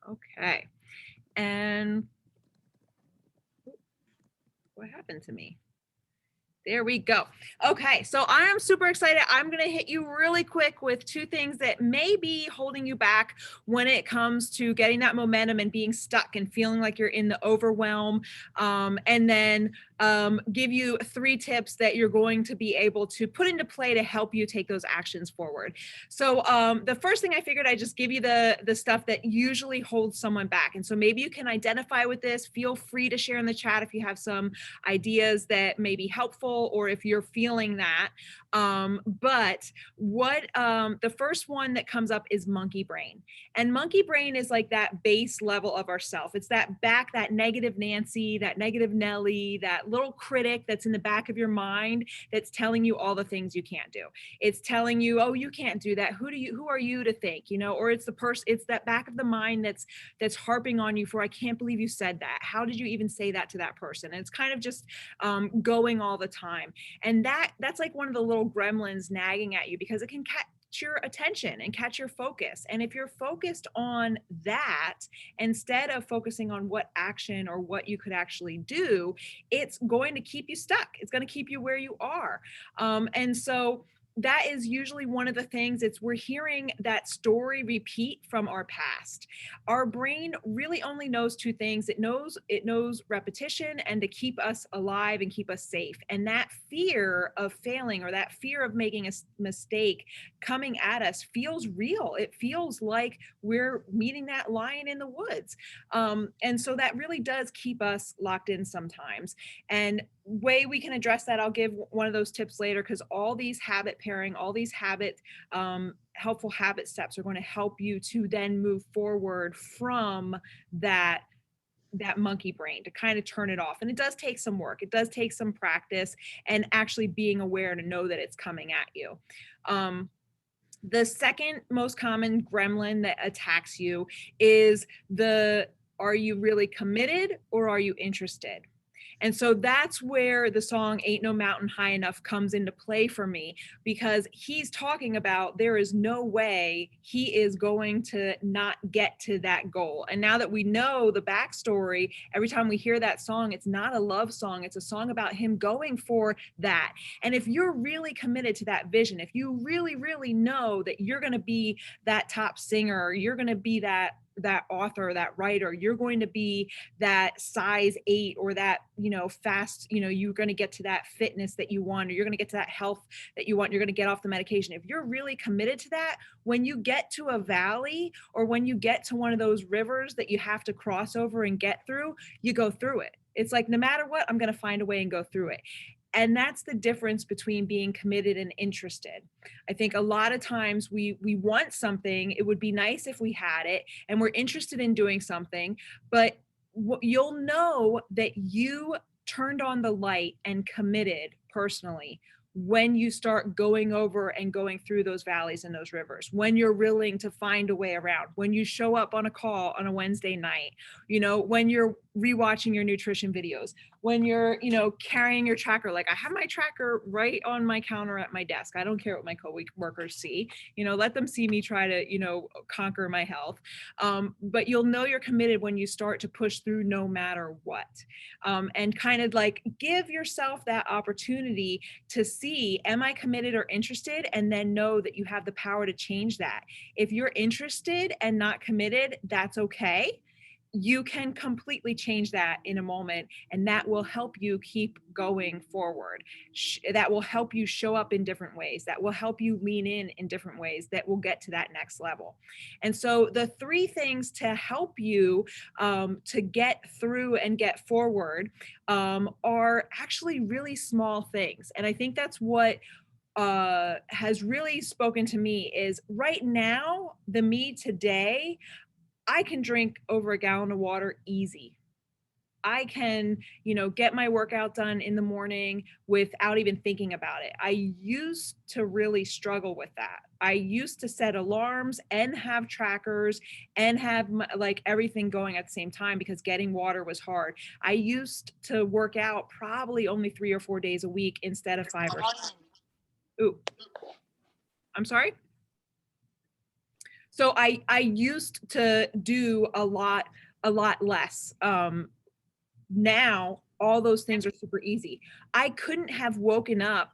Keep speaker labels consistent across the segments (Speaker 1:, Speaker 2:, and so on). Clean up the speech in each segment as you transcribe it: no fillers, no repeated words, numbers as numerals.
Speaker 1: Okay. And what happened to me? There we go. Okay, so I am super excited. I'm going to hit you really quick with two things that may be holding you back when it comes to getting that momentum and being stuck and feeling like you're in the overwhelm. And then give you three tips that you're going to be able to put into play to help you take those actions forward. So the first thing I figured I'd just give you the stuff that usually holds someone back. And so maybe you can identify with this. Feel free to share in the chat if you have some ideas that may be helpful or if you're feeling that. But what the first one that comes up is monkey brain. And monkey brain is like that base level of ourself. It's that negative Nancy, that negative Nelly, that little critic that's in the back of your mind that's telling you all the things you can't do. It's telling you, oh, you can't do that. Who are you to think, or it's it's that back of the mind that's harping on you for, I can't believe you said that. How did you even say that to that person? And it's kind of just going all the time. And that's like one of the little gremlins nagging at you because it can catch your attention and catch your focus. And if you're focused on that instead of focusing on what action or what you could actually do, it's going to keep you stuck. It's going to keep you where you are. And so that is usually one of the things. We're hearing that story repeat from our past. Our brain really only knows two things. It knows repetition and to keep us alive and keep us safe. And that fear of failing or that fear of making a mistake coming at us feels real. It feels like we're meeting that lion in the woods. And so that really does keep us locked in sometimes. And way we can address that, I'll give one of those tips later, because all these habit pairing, all these helpful habit steps are going to help you to then move forward from that monkey brain, to kind of turn it off. And it does take some work. It does take some practice and actually being aware to know that it's coming at you. The second most common gremlin that attacks you is are you really committed or are you interested? And so that's where the song Ain't No Mountain High Enough comes into play for me, because he's talking about there is no way he is going to not get to that goal. And now that we know the backstory, every time we hear that song, it's not a love song. It's a song about him going for that. And if you're really committed to that vision, if you really, really know that you're going to be that top singer, you're going to be that author, that writer, you're going to be that size 8 or that, fast, you're going to get to that fitness that you want, or you're going to get to that health that you want, you're going to get off the medication. If you're really committed to that, when you get to a valley or when you get to one of those rivers that you have to cross over and get through, you go through it. It's like, no matter what, I'm going to find a way and go through it. And that's the difference between being committed and interested. I think a lot of times we want something, it would be nice if we had it, and we're interested in doing something, but you'll know that you turned on the light and committed personally when you start going over and going through those valleys and those rivers, when you're willing to find a way around, when you show up on a call on a Wednesday night, when you're rewatching your nutrition videos, when you're, carrying your tracker. Like, I have my tracker right on my counter at my desk. I don't care what my co-workers see, let them see me try to, conquer my health. But you'll know you're committed when you start to push through no matter what. And kind of like give yourself that opportunity to see, am I committed or interested? And then know that you have the power to change that. If you're interested and not committed, that's okay. You can completely change that in a moment, and that will help you keep going forward. That will help you show up in different ways. That will help you lean in different ways that will get to that next level. And so the three things to help you to get through and get forward are actually really small things. And I think that's what has really spoken to me is right now, the me today, I can drink over a gallon of water easy. I can, get my workout done in the morning without even thinking about it. I used to really struggle with that. I used to set alarms and have trackers and have like everything going at the same time because getting water was hard. I used to work out probably only 3 or 4 days a week instead of 5 or 6. Ooh, I'm sorry. So I used to do a lot less. Now all those things are super easy. I couldn't have woken up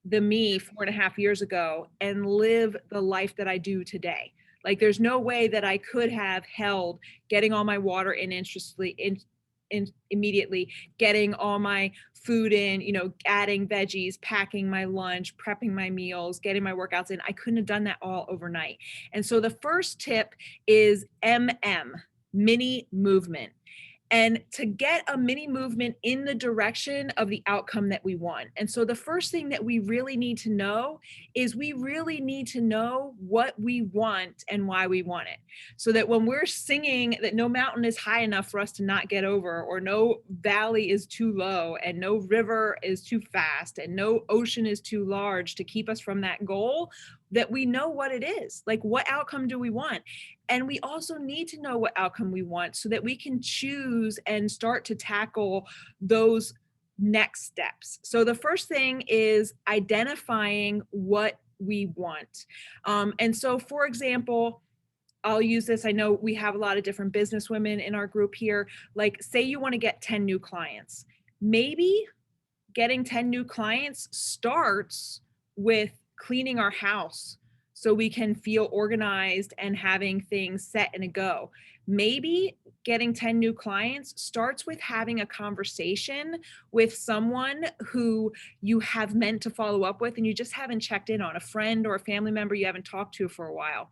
Speaker 1: the me 4.5 years ago and live the life that I do today. Like there's no way that I could have held getting all my water in in immediately, getting all my food in, adding veggies, packing my lunch, prepping my meals, getting my workouts in. I couldn't have done that all overnight. And so the first tip is mini movement, and to get a mini movement in the direction of the outcome that we want. And so the first thing that we really need to know is we really need to know what we want and why we want it. So that when we're singing that no mountain is high enough for us to not get over, or no valley is too low, and no river is too fast, and no ocean is too large to keep us from that goal, that we know what it is. Like, what outcome do we want? And we also need to know what outcome we want so that we can choose and start to tackle those next steps. So the first thing is identifying what we want. And so, for example, I'll use this. I know we have a lot of different business women in our group here. Like, say you want to get 10 new clients. Maybe getting 10 new clients starts with cleaning our house so we can feel organized and having things set in a go. Maybe getting 10 new clients starts with having a conversation with someone who you have meant to follow up with and you just haven't checked in on, a friend or a family member you haven't talked to for a while.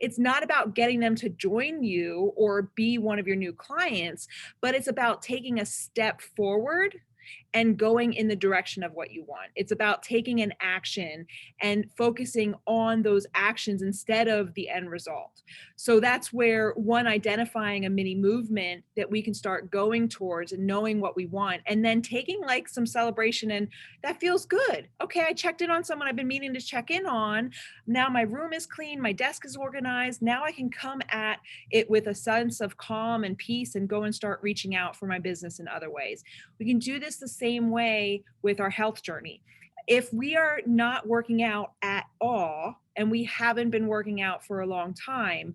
Speaker 1: It's not about getting them to join you or be one of your new clients, but it's about taking a step forward and going in the direction of what you want. It's about taking an action and focusing on those actions instead of the end result. So that's where, one, identifying a mini movement that we can start going towards and knowing what we want, and then taking like some celebration, and that feels good. Okay, I checked in on someone I've been meaning to check in on. Now my room is clean, my desk is organized. Now I can come at it with a sense of calm and peace and go and start reaching out for my business in other ways. We can do this the same way with our health journey. If we are not working out at all and we haven't been working out for a long time,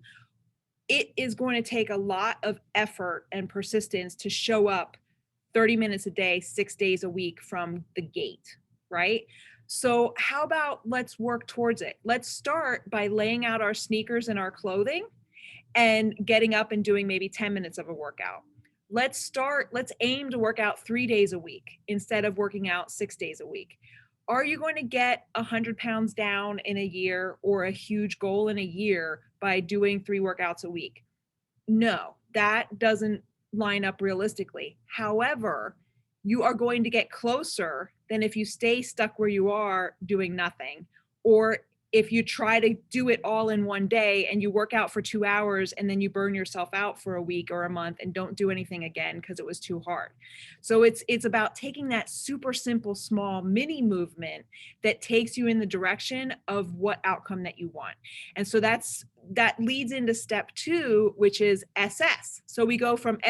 Speaker 1: it is going to take a lot of effort and persistence to show up 30 minutes a day, 6 days a week from the gate, right? So how about let's work towards it? Let's start by laying out our sneakers and our clothing and getting up and doing maybe 10 minutes of a workout. Let's aim to work out 3 days a week instead of working out 6 days a week. Are you going to get 100 pounds down in a year or a huge goal in a year by doing 3 workouts a week? No, that doesn't line up realistically. However, you are going to get closer than if you stay stuck where you are doing nothing, or if you try to do it all in one day and you work out for 2 hours and then you burn yourself out for a week or a month and don't do anything again because it was too hard. So it's about taking that super simple, small mini movement that takes you in the direction of what outcome that you want. And so that leads into step 2, which is SS. So we go from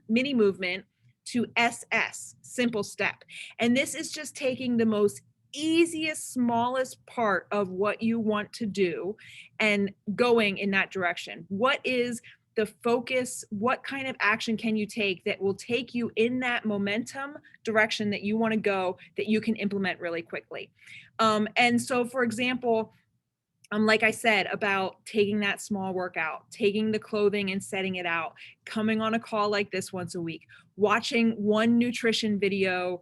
Speaker 1: mini movement to SS, simple step. And this is just taking the most easiest, smallest part of what you want to do and going in that direction. What is the focus? What kind of action can you take that will take you in that momentum direction that you want to go, that you can implement really quickly? And so, for example, like I said, about taking that small workout, taking the clothing and setting it out, coming on a call like this once a week, watching one nutrition video,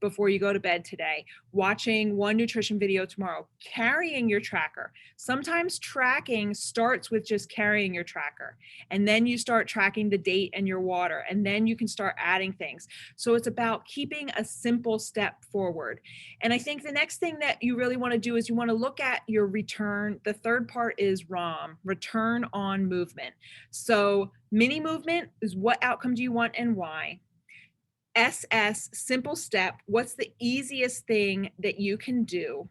Speaker 1: before you go to bed today, watching one nutrition video tomorrow, carrying your tracker. Sometimes tracking starts with just carrying your tracker, and then you start tracking the date and your water, and then you can start adding things. So it's about keeping a simple step forward. And I think the next thing that you really want to do is you want to look at your return. The third part is ROM, return on movement. So mini movement is what outcome do you want and why? SS, simple step. What's the easiest thing that you can do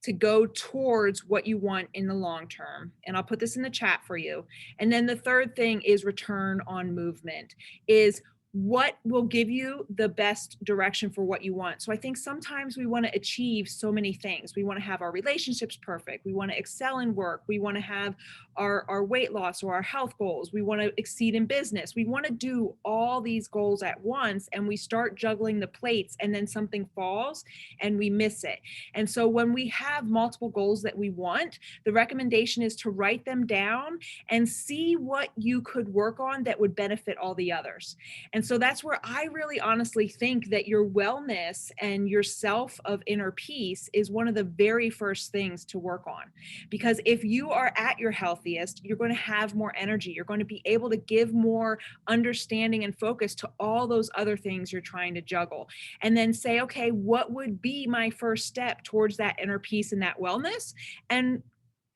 Speaker 1: to go towards what you want in the long term? And I'll put this in the chat for you. And then the third thing is return on movement, is what will give you the best direction for what you want. So I think sometimes we want to achieve so many things. We want to have our relationships perfect. We want to excel in work. We want to have our weight loss or our health goals. We want to exceed in business. We want to do all these goals at once, and we start juggling the plates, and then something falls and we miss it. And so when we have multiple goals that we want, the recommendation is to write them down and see what you could work on that would benefit all the others. And so that's where I really honestly think that your wellness and your self of inner peace is one of the very first things to work on. Because if you are at your healthiest, you're going to have more energy. You're going to be able to give more understanding and focus to all those other things you're trying to juggle. And then say, okay, what would be my first step towards that inner peace and that wellness? And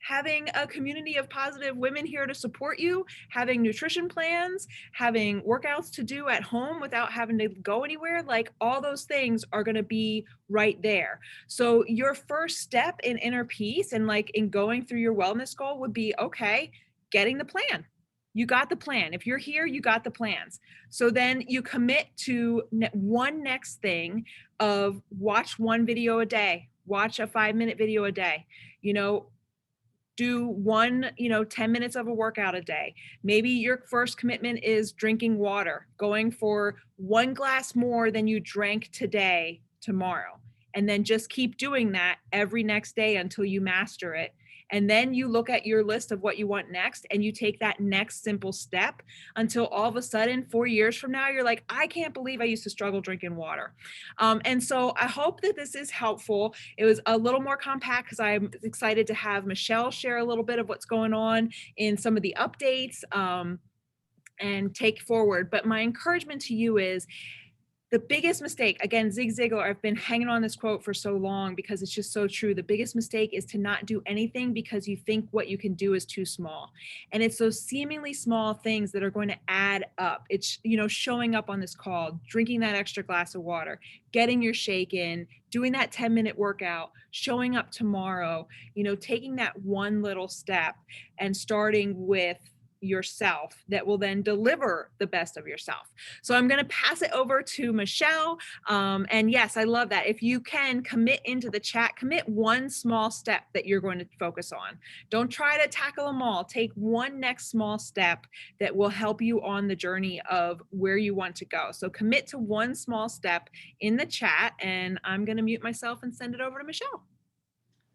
Speaker 1: having a community of positive women here to support you, having nutrition plans, having workouts to do at home without having to go anywhere, like all those things are going to be right there. So your first step in inner peace and like in going through your wellness goal would be, okay, getting the plan. You got the plan. If you're here, you got the plans. So then you commit to one next thing of watch one video a day, watch a 5-minute video a day, do one, 10 minutes of a workout a day. Maybe your first commitment is drinking water, going for 1 glass more than you drank today, tomorrow. And then just keep doing that every next day until you master it. And then you look at your list of what you want next and you take that next simple step until all of a sudden 4 years from now, you're like, I can't believe I used to struggle drinking water. And so I hope that this is helpful. It was a little more compact because I'm excited to have Michelle share a little bit of what's going on in some of the updates and take forward. But my encouragement to you is, the biggest mistake, again, Zig Ziglar, I've been hanging on this quote for so long because it's just so true. The biggest mistake is to not do anything because you think what you can do is too small. And it's those seemingly small things that are going to add up. It's, showing up on this call, drinking that extra glass of water, getting your shake in, doing that 10-minute workout, showing up tomorrow, taking that one little step and starting with yourself that will then deliver the best of yourself. So I'm going to pass it over to Michelle. And yes, I love that. If you can commit into the chat, commit one small step that you're going to focus on. Don't try to tackle them all. Take one next small step that will help you on the journey of where you want to go. So commit to one small step in the chat, and I'm going to mute myself and send it over to Michelle.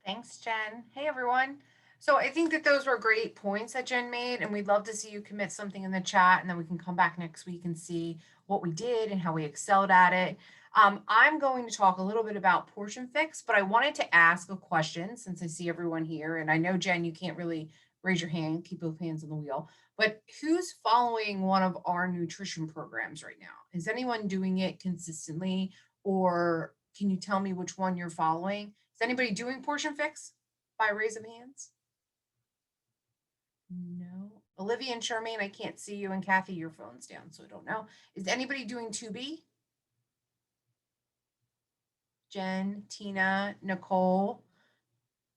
Speaker 2: Thanks, Jen. Hey, everyone. So I think that those were great points that Jen made, and we'd love to see you commit something in the chat, and then we can come back next week and see what we did and how we excelled at it. I'm going to talk a little bit about Portion Fix, but I wanted to ask a question since I see everyone here, and I know, Jen, you can't really raise your hand, keep both hands on the wheel, but who's following one of our nutrition programs right now? Is anyone doing it consistently, or can you tell me which one you're following? Is anybody doing Portion Fix by raise of hands? No. Olivia and Charmaine, I can't see you. And Kathy, your phone's down, so I don't know. Is anybody doing 2B? Jen, Tina, Nicole.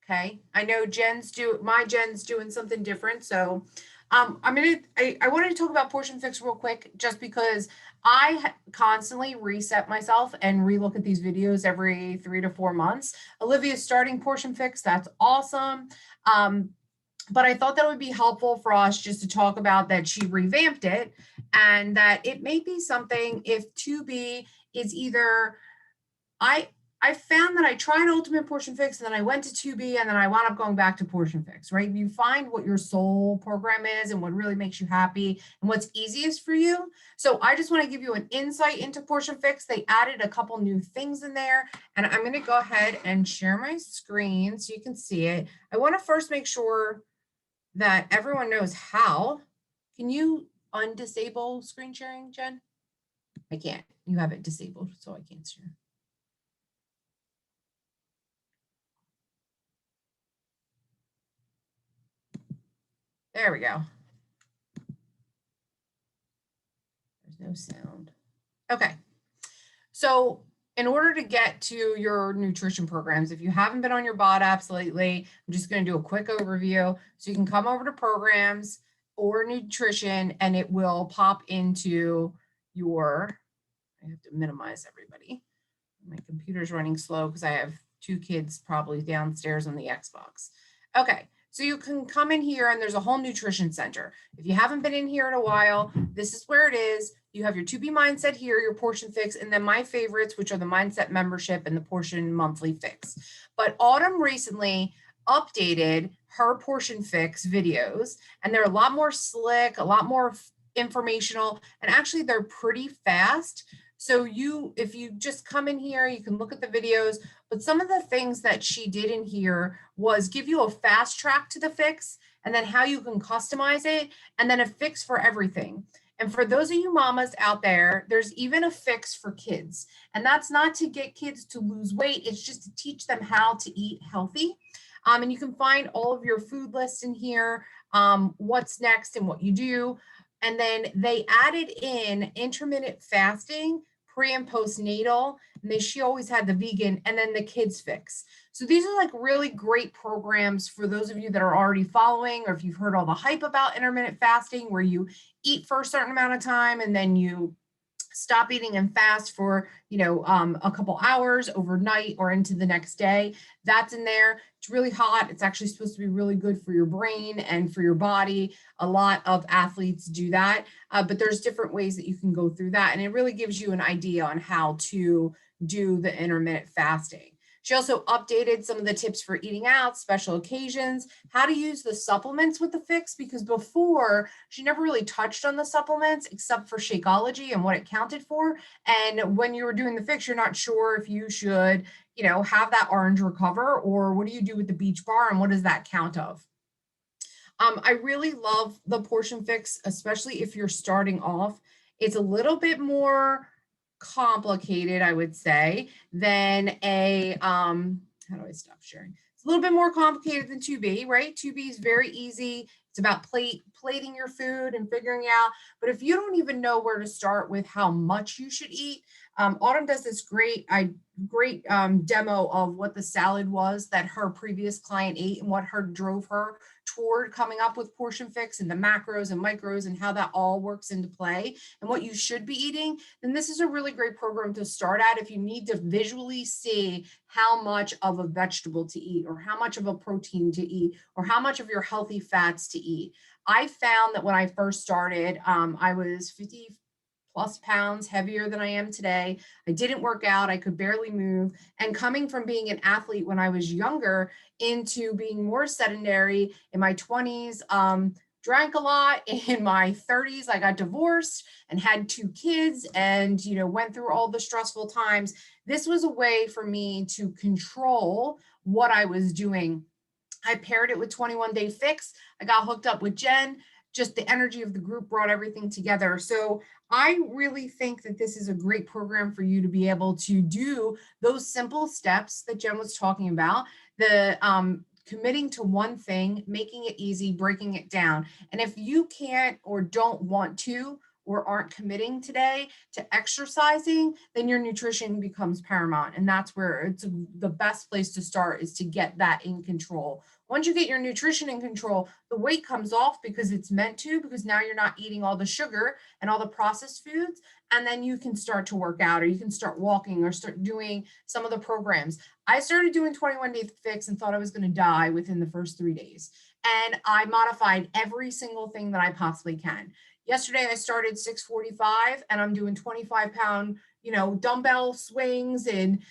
Speaker 2: Okay. I know Jen's doing something different. So I wanted to talk about Portion Fix real quick, just because I constantly reset myself and relook at these videos every 3 to 4 months. Olivia's starting Portion Fix. That's awesome. But I thought that would be helpful for us just to talk about that she revamped it, and that it may be something, if 2B is either, I found that I tried Ultimate Portion Fix and then I went to 2B and then I wound up going back to Portion Fix, right? You find what your soul program is and what really makes you happy and what's easiest for you. So I just want to give you an insight into Portion Fix. They added a couple new things in there, and I'm going to go ahead and share my screen so you can see it. I want to first make sure that everyone knows how. Can you undisable screen sharing, Jen? I can't. You have it disabled, so I can't share. There we go. There's no sound. Okay. So in order to get to your nutrition programs, if you haven't been on your bot apps lately, I'm just going to do a quick overview. So you can come over to programs or nutrition, and it will pop into I have to minimize everybody. My computer's running slow because I have 2 kids probably downstairs on the Xbox. Okay, so you can come in here and there's a whole nutrition center. If you haven't been in here in a while, this is where it is. You have your 2B mindset here, your portion fix, and then my favorites, which are the mindset membership and the portion monthly fix. But Autumn recently updated her portion fix videos, and they're a lot more slick, a lot more informational, and actually they're pretty fast. So if you just come in here, you can look at the videos, but some of the things that she did in here was give you a fast track to the fix and then how you can customize it and then a fix for everything. And for those of you mamas out there, there's even a fix for kids. And that's not to get kids to lose weight. It's just to teach them how to eat healthy. And you can find all of your food lists in here, what's next and what you do. And then they added in intermittent fasting, pre and postnatal, and she always had the vegan and then the kids fix. So these are like really great programs for those of you that are already following, or if you've heard all the hype about intermittent fasting, where you eat for a certain amount of time and then you stop eating and fast for, a couple hours overnight or into the next day. That's in there. It's really hot. It's actually supposed to be really good for your brain and for your body. A lot of athletes do that, but there's different ways that you can go through that. And it really gives you an idea on how to do the intermittent fasting. She also updated some of the tips for eating out, special occasions, how to use the supplements with the fix, because before she never really touched on the supplements except for Shakeology and what it counted for. And when you were doing the fix, you're not sure if you should, have that orange recover, or what do you do with the beach bar and what does that count of? I really love the portion fix, especially if you're starting off. It's a little bit more complicated, I would say, than how do I stop sharing? It's a little bit more complicated than 2B, right? 2B is very easy. It's about plating your food and figuring out. But if you don't even know where to start with how much you should eat, Autumn does this great demo of what the salad was that her previous client ate and what drove her toward coming up with portion fix and the macros and micros and how that all works into play and what you should be eating, then this is a really great program to start at if you need to visually see how much of a vegetable to eat or how much of a protein to eat or how much of your healthy fats to eat. I found that when I first started, I was 50 plus pounds heavier than I am today. I didn't work out. I could barely move. And coming from being an athlete when I was younger into being more sedentary in my 20s, drank a lot. In my 30s, I got divorced and had 2 kids and, went through all the stressful times. This was a way for me to control what I was doing. I paired it with 21 Day Fix. I got hooked up with Jen. Just the energy of the group brought everything together. So I really think that this is a great program for you to be able to do those simple steps that Jen was talking about, the committing to one thing, making it easy, breaking it down. And if you can't or don't want to or aren't committing today to exercising, then your nutrition becomes paramount. And that's where it's the best place to start, is to get that in control. Once you get your nutrition in control, the weight comes off because it's meant to, because now you're not eating all the sugar and all the processed foods. And then you can start to work out, or you can start walking, or start doing some of the programs. I started doing 21 Day Fix and thought I was going to die within the first 3 days. And I modified every single thing that I possibly can. Yesterday, I started 645 and I'm doing 25-pound, dumbbell swings and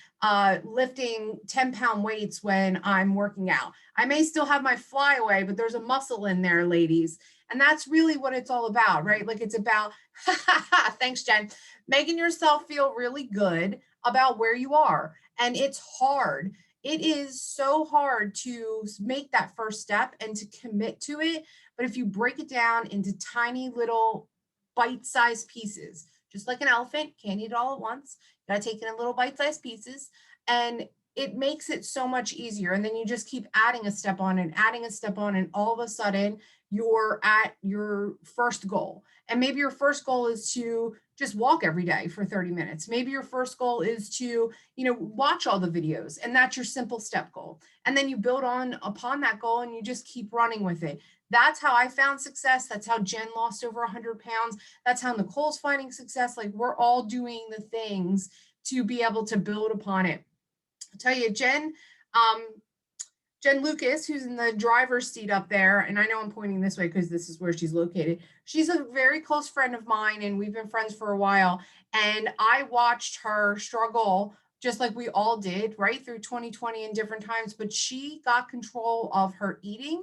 Speaker 2: lifting 10-pound weights when I'm working out. I may still have my flyaway, but there's a muscle in there, ladies. And that's really what it's all about, right? Like, it's about, thanks, Jen, making yourself feel really good about where you are. And it's hard. It is so hard to make that first step and to commit to it. But if you break it down into tiny little bite-sized pieces, just like an elephant, can't eat it all at once. You gotta take it in little bite-sized pieces. And it makes it so much easier. And then you just keep adding a step on and adding a step on, and all of a sudden you're at your first goal. And maybe your first goal is to just walk every day for 30 minutes. Maybe your first goal is to, watch all the videos, and that's your simple step goal. And then you build on upon that goal and you just keep running with it. That's how I found success. That's how Jen lost over 100 pounds. That's how Nicole's finding success. Like, we're all doing the things to be able to build upon it. I'll tell you, Jen Lucas, who's in the driver's seat up there, and I know I'm pointing this way because this is where she's located. She's a very close friend of mine, and we've been friends for a while. And I watched her struggle just like we all did, right, through 2020 and different times. But she got control of her eating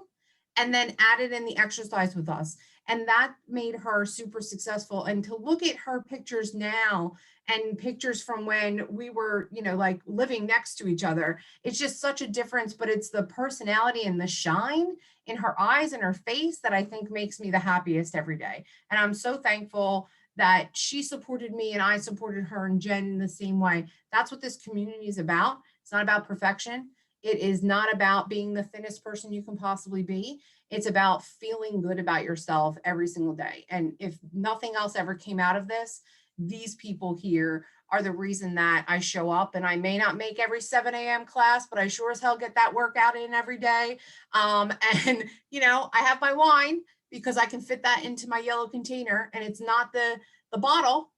Speaker 2: and then added in the exercise with us. And that made her super successful. And to look at her pictures now and pictures from when we were, like living next to each other, it's just such a difference. But it's the personality and the shine in her eyes and her face that I think makes me the happiest every day. And I'm so thankful that she supported me and I supported her, and Jen in the same way. That's what this community is about. It's not about perfection. It is not about being the thinnest person you can possibly be. It's about feeling good about yourself every single day. And if nothing else ever came out of this, these people here are the reason that I show up. And I may not make every 7 a.m. class, but I sure as hell get that workout in every day. And, I have my wine because I can fit that into my yellow container, and it's not the bottle.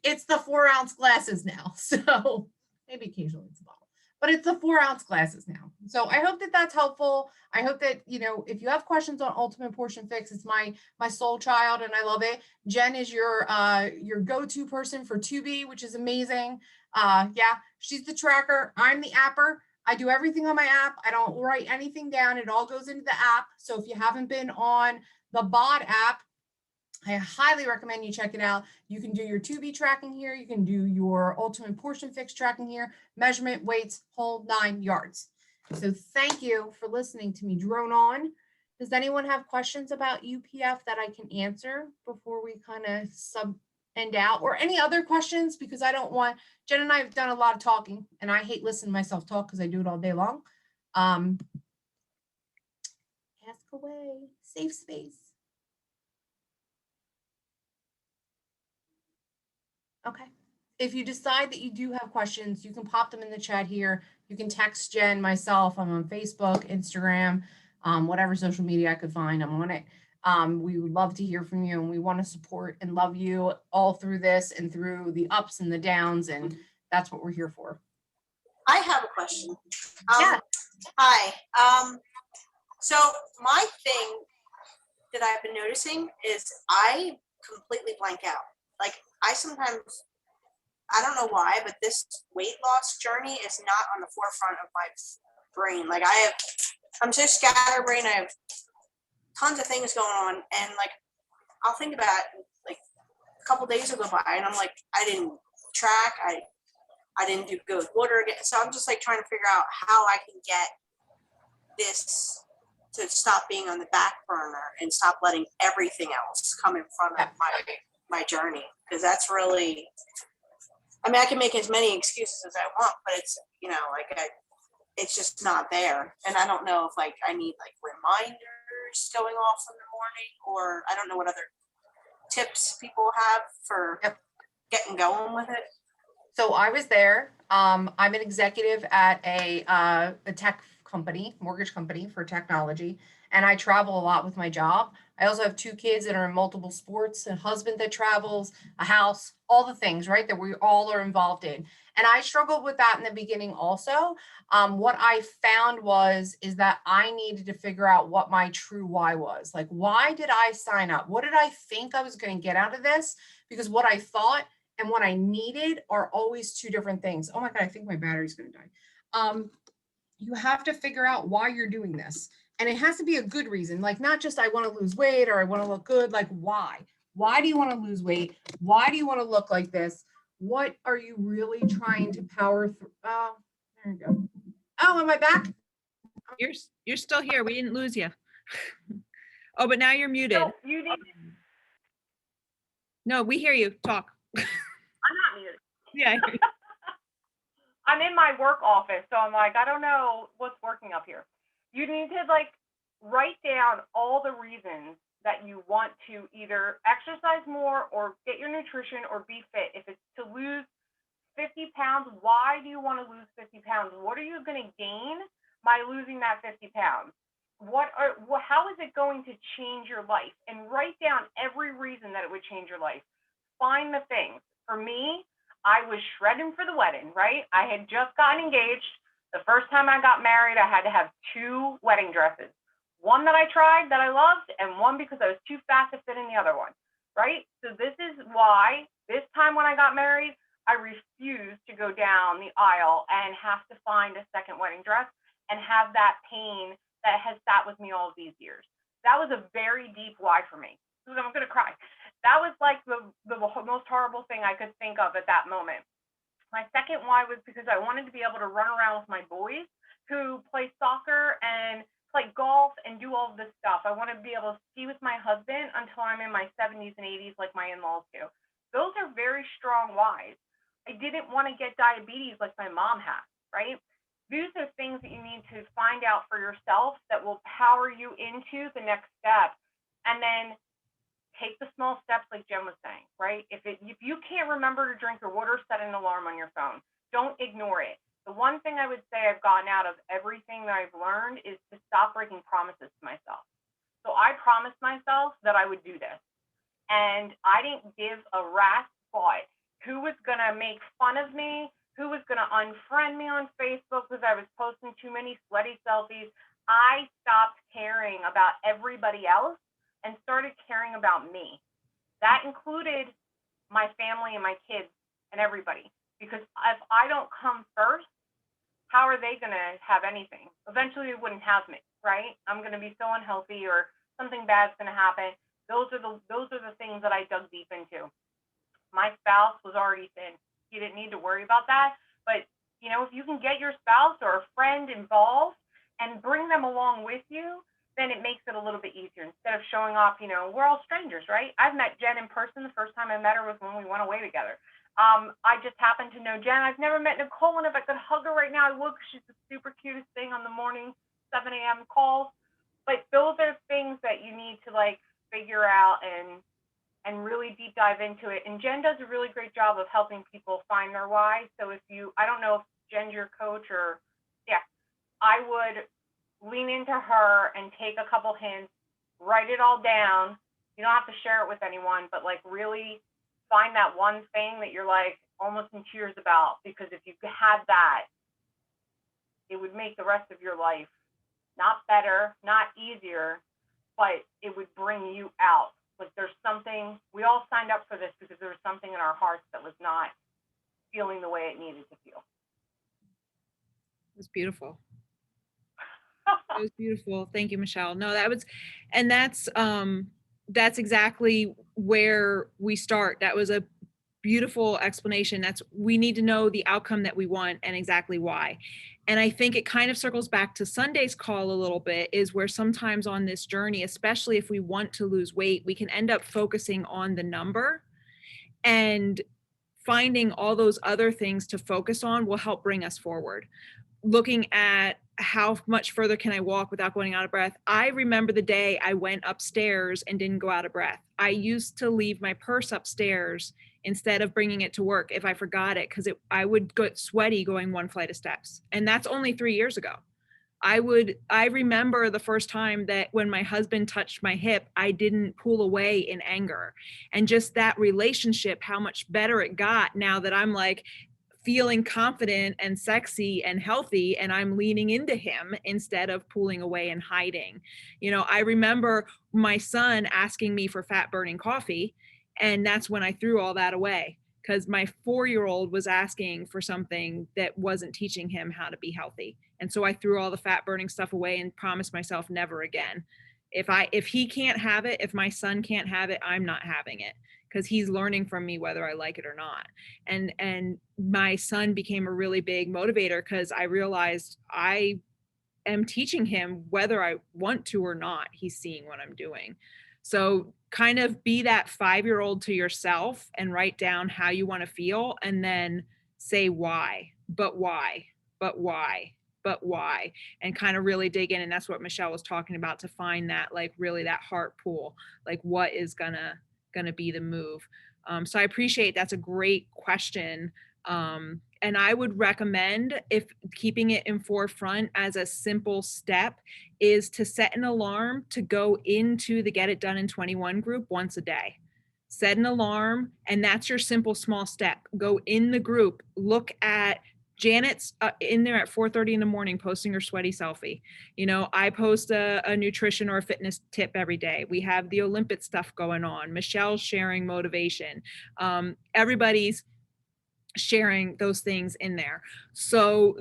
Speaker 2: It's the 4-ounce glasses now. So maybe occasionally it's a bottle, but it's the 4-ounce glasses now. So I hope that that's helpful. I hope that, if you have questions on Ultimate Portion Fix, it's my soul child and I love it. Jen is your go-to person for Tubi, which is amazing. Yeah, she's the tracker. I'm the apper. I do everything on my app. I don't write anything down. It all goes into the app. So if you haven't been on the BOD app, I highly recommend you check it out. You can do your Tubi tracking here. You can do your Ultimate Portion Fix tracking here, measurement, weights, whole 9 yards. So thank you for listening to me drone on. Does anyone have questions about UPF that I can answer before we kind of end out, or any other questions? Because I don't want, Jen and I have done a lot of talking and I hate listening to myself talk because I do it all day long. Ask away, safe space. Okay. If you decide that you do have questions, you can pop them in the chat here. You can text Jen, myself. I'm on Facebook, Instagram, whatever social media I could find, I'm on it. We would love to hear from you, and we want to support and love you all through this and through the ups and the downs, and that's what we're here for.
Speaker 3: I have a question.
Speaker 2: Yeah.
Speaker 3: Hi. So my thing that I've been noticing is I completely blank out. Like, I don't know why, but this weight loss journey is not on the forefront of my brain. Like, I'm so scatterbrained. I have tons of things going on, and like, I'll think about it, like, a couple days will go by, and I'm like, I didn't track. I didn't do good water again. So I'm just like trying to figure out how I can get this to stop being on the back burner and stop letting everything else come in front of my journey. Because that's really, I mean, I can make as many excuses as I want, but it's, it's just not there. And I don't know if like I need like reminders going off in the morning, or I don't know what other tips people have for getting going with it.
Speaker 2: So I was there. I'm an executive at a tech company, mortgage company for technology, and I travel a lot with my job. I also have 2 kids that are in multiple sports, a husband that travels, a house, all the things, right, that we all are involved in. And I struggled with that in the beginning also. What I found is that I needed to figure out what my true why was. Like, why did I sign up? What did I think I was going to get out of this? Because what I thought and what I needed are always 2 different things. Oh my God, I think my battery's going to die. You have to figure out why you're doing this. And it has to be a good reason, like not just I want to lose weight or I want to look good, like why? Why do you want to lose weight? Why do you want to look like this? What are you really trying to power through? Oh, there you go. Oh, am I back?
Speaker 1: You're still here. We didn't lose you. Oh, but now you're muted.
Speaker 4: So you need.
Speaker 1: No, we hear you. Talk.
Speaker 4: I'm not muted.
Speaker 1: Yeah.
Speaker 4: I'm in my work office, so I'm like, I don't know what's working up here. You need to like write down all the reasons that you want to either exercise more or get your nutrition or be fit. If it's to lose 50 pounds, why do you want to lose 50 pounds? What are you going to gain by losing that 50 pounds? How is it going to change your life? And write down every reason that it would change your life. Find the things. For me, I was shredding for the wedding, right? I had just gotten engaged. The first time I got married, I had to have 2 wedding dresses. One that I tried that I loved, and one because I was too fat to fit in the other one, right? So this is why this time when I got married, I refused to go down the aisle and have to find a second wedding dress and have that pain that has sat with me all of these years. That was a very deep why for me. I'm going to cry. That was like the most horrible thing I could think of at that moment. My second why was because I wanted to be able to run around with my boys who play soccer and play golf and do all of this stuff. I want to be able to ski with my husband until I'm in my 70s and 80s like my in-laws do. Those are very strong whys. I didn't want to get diabetes like my mom has, right? These are things that you need to find out for yourself that will power you into the next step. And then take the small steps like Jen was saying, right? If you can't remember to drink your water, set an alarm on your phone. Don't ignore it. The one thing I would say I've gotten out of everything that I've learned is to stop breaking promises to myself. So I promised myself that I would do this. And I didn't give a rat's butt who was going to make fun of me, who was going to unfriend me on Facebook because I was posting too many sweaty selfies. I stopped caring about everybody else and started caring about me. That included my family and my kids and everybody. Because if I don't come first, how are they going to have anything? Eventually, they wouldn't have me, right? I'm going to be so unhealthy, or something bad's going to happen. Those are the things that I dug deep into. My spouse was already thin. He didn't need to worry about that. But if you can get your spouse or a friend involved and bring them along with you, then it makes it a little bit easier. Instead of showing off, we're all strangers, right? I've met Jen in person. The first time I met her was when we went away together. I just happened to know Jen. I've never met Nicole, and if I could hug her right now, I would, because she's the super cutest thing on the morning 7 a.m. calls. But those are things that you need to figure out and really deep dive into it. And Jen does a really great job of helping people find their why. So I don't know if Jen's your coach or, I would lean into her and take a couple hints, write it all down. You don't have to share it with anyone, but really find that one thing that you're almost in tears about, because if you had that, it would make the rest of your life not better, not easier, but it would bring you out. There's something, we all signed up for this because there was something in our hearts that was not feeling the way it needed to feel.
Speaker 1: It was beautiful. It was beautiful. Thank you, Michelle. No, that's exactly where we start. That was a beautiful explanation. We need to know the outcome that we want and exactly why. And I think it kind of circles back to Sunday's call a little bit, is where sometimes on this journey, especially if we want to lose weight, we can end up focusing on the number, and finding all those other things to focus on will help bring us forward. Looking at how much further can I walk without going out of breath. I remember the day I went upstairs and didn't go out of breath. I used to leave my purse upstairs instead of bringing it to work if I forgot it, because I would get sweaty going one flight of steps. And that's only 3 years ago. I remember the first time that when my husband touched my hip, I didn't pull away in anger. And just that relationship, how much better it got now that I'm feeling confident and sexy and healthy, and I'm leaning into him instead of pulling away and hiding. I remember my son asking me for fat burning coffee, and that's when I threw all that away, because my 4-year-old was asking for something that wasn't teaching him how to be healthy. And so I threw all the fat burning stuff away and promised myself never again. If he can't have it, if my son can't have it, I'm not having it, because he's learning from me whether I like it or not. And my son became a really big motivator, because I realized I am teaching him whether I want to or not. He's seeing what I'm doing. So kind of be that 5-year-old to yourself and write down how you want to feel, and then say why, but why, but why, but why, and kind of really dig in. And that's what Michelle was talking about, to find that, like, really that heart pool, like what is gonna be the move. So I appreciate, that's a great question. And I would recommend, if keeping it in forefront as a simple step, is to set an alarm to go into the Get It Done in 21 group once a day. Set an alarm, and that's your simple small step. Go in the group, look at Janet's in there at 4:30 in the morning posting her sweaty selfie. You know, I post a nutrition or a fitness tip every day. We have the Olympic stuff going on. Michelle's sharing motivation. Everybody's sharing those things in there. So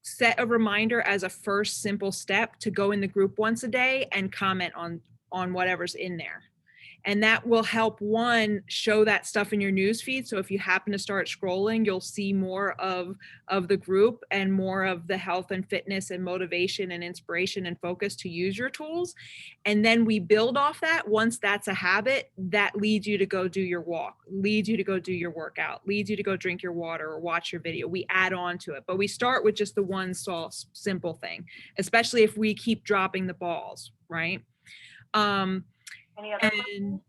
Speaker 1: set a reminder as a first simple step to go in the group once a day and comment on whatever's in there. And that will help, one, show that stuff in your news feed. So if you happen to start scrolling, you'll see more of the group and more of the health and fitness and motivation and inspiration and focus to use your tools. And then we build off that. Once that's a habit, that leads you to go do your walk, leads you to go do your workout, leads you to go drink your water or watch your video. We add on to it, but we start with just the one simple thing, especially if we keep dropping the balls, right?
Speaker 4: Any other questions?
Speaker 1: And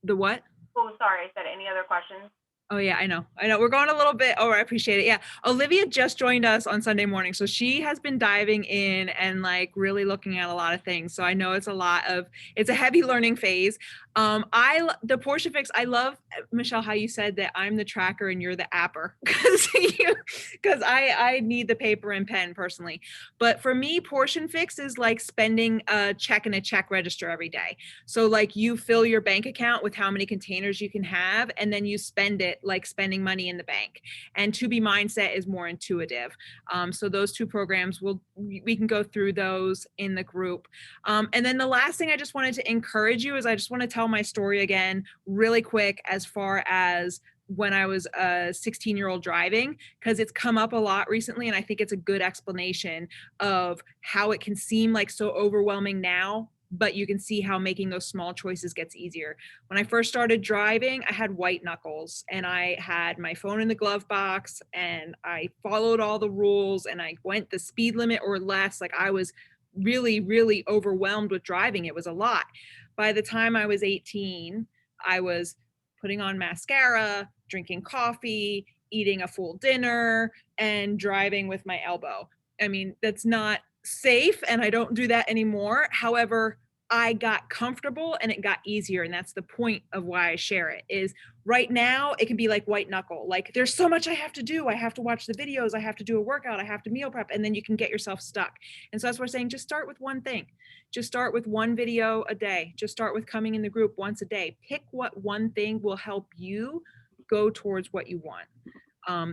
Speaker 1: the what?
Speaker 4: Oh, sorry, I said any other questions?
Speaker 1: Oh yeah, I know. We're going a little bit. Oh, I appreciate it. Yeah. Olivia just joined us on Sunday morning. So she has been diving in and like really looking at a lot of things. So I know it's a heavy learning phase. The Portia Fix, I love, Michelle, how you said that I'm the tracker and you're the apper, because I need the paper and pen personally. But for me, Portion Fix is like spending a check in a check register every day. So like you fill your bank account with how many containers you can have, and then you spend it like spending money in the bank. And To Be Mindset is more intuitive. So those two programs, we can go through those in the group. And then the last thing I just wanted to encourage you is, I just want to tell my story again really quick, as far as when I was a 16-year-old driving, because it's come up a lot recently. And I think it's a good explanation of how it can seem like so overwhelming now, but you can see how making those small choices gets easier. When I first started driving, I had white knuckles, and I had my phone in the glove box, and I followed all the rules, and I went the speed limit or less. Like, I was really, really overwhelmed with driving. It was a lot. By the time I was 18, I was putting on mascara, drinking coffee, eating a full dinner, and driving with my elbow. I mean, that's not safe, and I don't do that anymore. However, I got comfortable and it got easier. And that's the point of why I share it. Is right now it can be like white knuckle. Like, there's so much I have to do. I have to watch the videos. I have to do a workout. I have to meal prep. And then you can get yourself stuck. And so that's what we're saying. Just start with one thing. Just start with one video a day. Just start with coming in the group once a day. Pick what one thing will help you go towards what you want.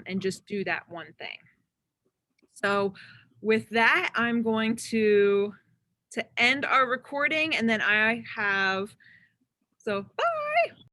Speaker 1: And just do that one thing. So with that, I'm going to end our recording, and then bye.